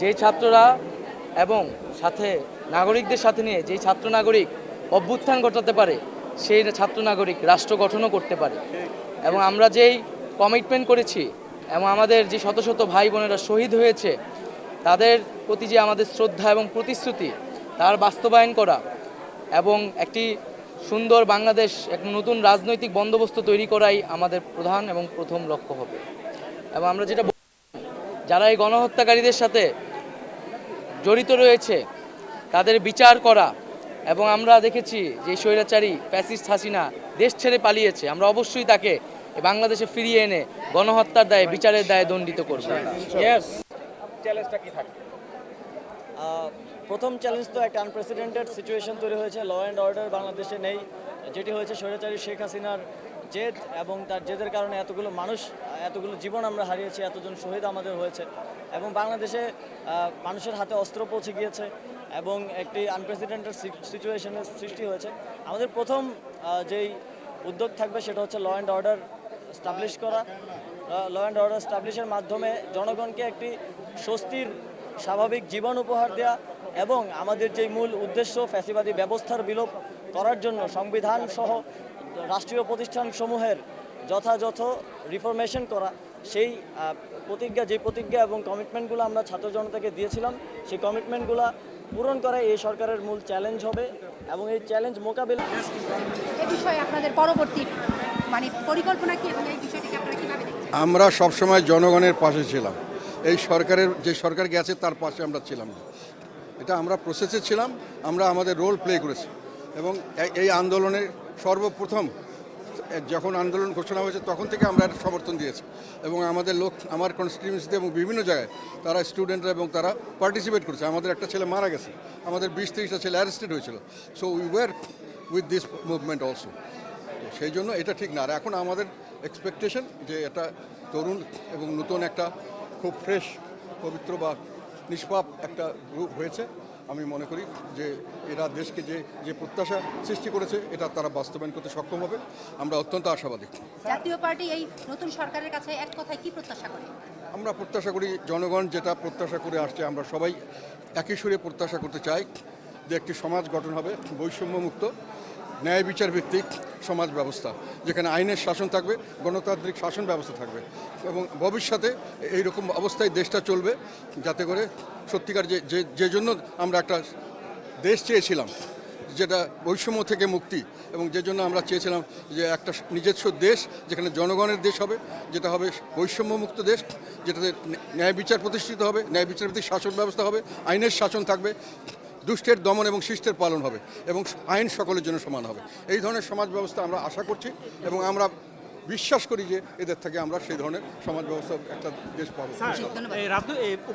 যেই ছাত্ররা এবং সাথে নাগরিকদের সাথে নিয়ে যেই ছাত্র নাগরিক অভ্যুত্থান ঘটাতে পারে, সেই ছাত্র নাগরিক রাষ্ট্র গঠনও করতে পারে। এবং আমরা যেই কমিটমেন্ট করেছি এবং আমাদের যে শত শত ভাই বোনেরা শহীদ হয়েছে, তাদের প্রতি যে আমাদের শ্রদ্ধা এবং প্রতিশ্রুতি, তার বাস্তবায়ন করা এবং একটি সুন্দর বাংলাদেশ, এক নতুন রাজনৈতিক বন্দোবস্ত তৈরি করাই আমাদের প্রধান এবং প্রথম লক্ষ্য হবে। এবং আমরা যেটা যারা এই গণহত্যাকারীদের সাথে জড়িত রয়েছে তাদের বিচার করা, এবং আমরা দেখেছি যে স্বৈরাচারী ফ্যাসিস্ট হাসিনা দেশ ছেড়ে পালিয়েছে, আমরা অবশ্যই তাকে বাংলাদেশে ফিরিয়ে এনে গণহত্যার দায়ে বিচারের দায়ে দণ্ডিত করব। চ্যালেঞ্জটা কি থাকে? প্রথম চ্যালেঞ্জ তো একটা আনপ্রেসিডেন্টেড সিচুয়েশন তৈরি হয়েছে, ল অ্যান্ড অর্ডার বাংলাদেশে নেই, যেটি হয়েছে স্বৈরাচারী শেখ হাসিনার জেদ, এবং তার জেদের কারণে এতগুলো মানুষ, এতগুলো জীবন আমরা হারিয়েছি, এতজন শহীদ আমাদের হয়েছে, এবং বাংলাদেশে মানুষের হাতে অস্ত্র পৌঁছে গিয়েছে এবং একটি আনপ্রেসিডেন্টেড সিচুয়েশনের সৃষ্টি হয়েছে। আমাদের প্রথম যেই উদ্যোগ থাকবে সেটা হচ্ছে ল অ্যান্ড অর্ডার স্টাবলিশ করা। ল অ্যান্ড অর্ডার স্টাবলিশের মাধ্যমে জনগণকে একটি স্বস্তির স্বাভাবিক জীবন উপহার দেয়া, এবং আমাদের যেই মূল উদ্দেশ্য ফ্যাসিবাদী ব্যবস্থার বিলোপ করার জন্য সংবিধান সহ রাষ্ট্রীয় প্রতিষ্ঠানসমূহের যথাযথ রিফরমেশন করা, সেই প্রতিজ্ঞা এবং কমিটমেন্টগুলো আমরা ছাত্র জনতাকে দিয়েছিলাম, সেই কমিটমেন্টগুলো পূরণ করা এই সরকারের মূল চ্যালেঞ্জ হবে। এবং এই চ্যালেঞ্জ মোকাবিলা এই বিষয়ে আপনাদের পরবর্তী পরিকল্পনা কি, এবং এই বিষয়টিকে আপনারা কিভাবে দেখছেন? আমরা সবসময় জনগণের পাশে ছিলাম। এই সরকারের যে সরকার গেছে তার পাশে আমরা ছিলাম না, এটা আমরা প্রসেসে ছিলাম, আমরা আমাদের রোল প্লে করেছি। এবং এই আন্দোলনের সর্বপ্রথম যখন আন্দোলন ঘোষণা হয়েছে তখন থেকে আমরা একটা সমর্থন দিয়েছি, এবং আমাদের লোক আমার কনস্টিটিউয়েন্সিতে এবং বিভিন্ন জায়গায় তারা স্টুডেন্টরা এবং তারা পার্টিসিপেট করেছে। আমাদের একটা ছেলে মারা গেছে, আমাদের 20-30টা ছেলে অ্যারেস্টেড হয়েছিল। So we were with this movement also. তো সেই জন্য এটা ঠিক না। আর এখন আমাদের এক্সপেকটেশন যে এটা তরুণ এবং নতুন একটা খুব ফ্রেশ, পবিত্র বা নিষ্পাপ একটা গ্রুপ হয়েছে। আমি মনে করি যে এরা দেশকে যে প্রত্যাশা সৃষ্টি করেছে এটা তারা বাস্তবায়ন করতে সক্ষম হবে। আমরা অত্যন্ত আশাবাদী। জাতীয় পার্টি এই নতুন সরকারের কাছে এক কথায় কি প্রত্যাশা করে? আমরা প্রত্যাশা করি, জনগণ যেটা প্রত্যাশা করে আসছে আমরা সবাই একই সুরে প্রত্যাশা করতে চাই যে একটি সমাজ গঠন হবে বৈষম্যমুক্ত, ন্যায় বিচার ভিত্তিক সমাজ ব্যবস্থা, যেখানে আইনের শাসন থাকবে, গণতান্ত্রিক শাসন ব্যবস্থা থাকবে, এবং ভবিষ্যতে এইরকম অবস্থায় দেশটা চলবে যাতে করে সত্যিকার যে জন্য আমরা একটা দেশ চেয়েছিলাম, যেটা বৈষম্য থেকে মুক্তি, এবং যে জন্য আমরা চেয়েছিলাম যে একটা নিজস্ব দেশ যেখানে জনগণের দেশ হবে, যেটা হবে বৈষম্যমুক্ত দেশ, যেটাতে ন্যায় বিচার প্রতিষ্ঠিত হবে, ন্যায় বিচার ভিত্তিক শাসন ব্যবস্থা হবে, আইনের শাসন থাকবে, দুষ্টের দমন এবং শিষ্টের পালন হবে, এবং আইন সকলের জন্য সমান হবে। এই ধরনের সমাজ ব্যবস্থা আমরা আশা করছি, এবং আমরা বিশ্বাস করি যে এদের থেকে আমরা সেই ধরনের সমাজ ব্যবস্থা একটা দেশ পাবো।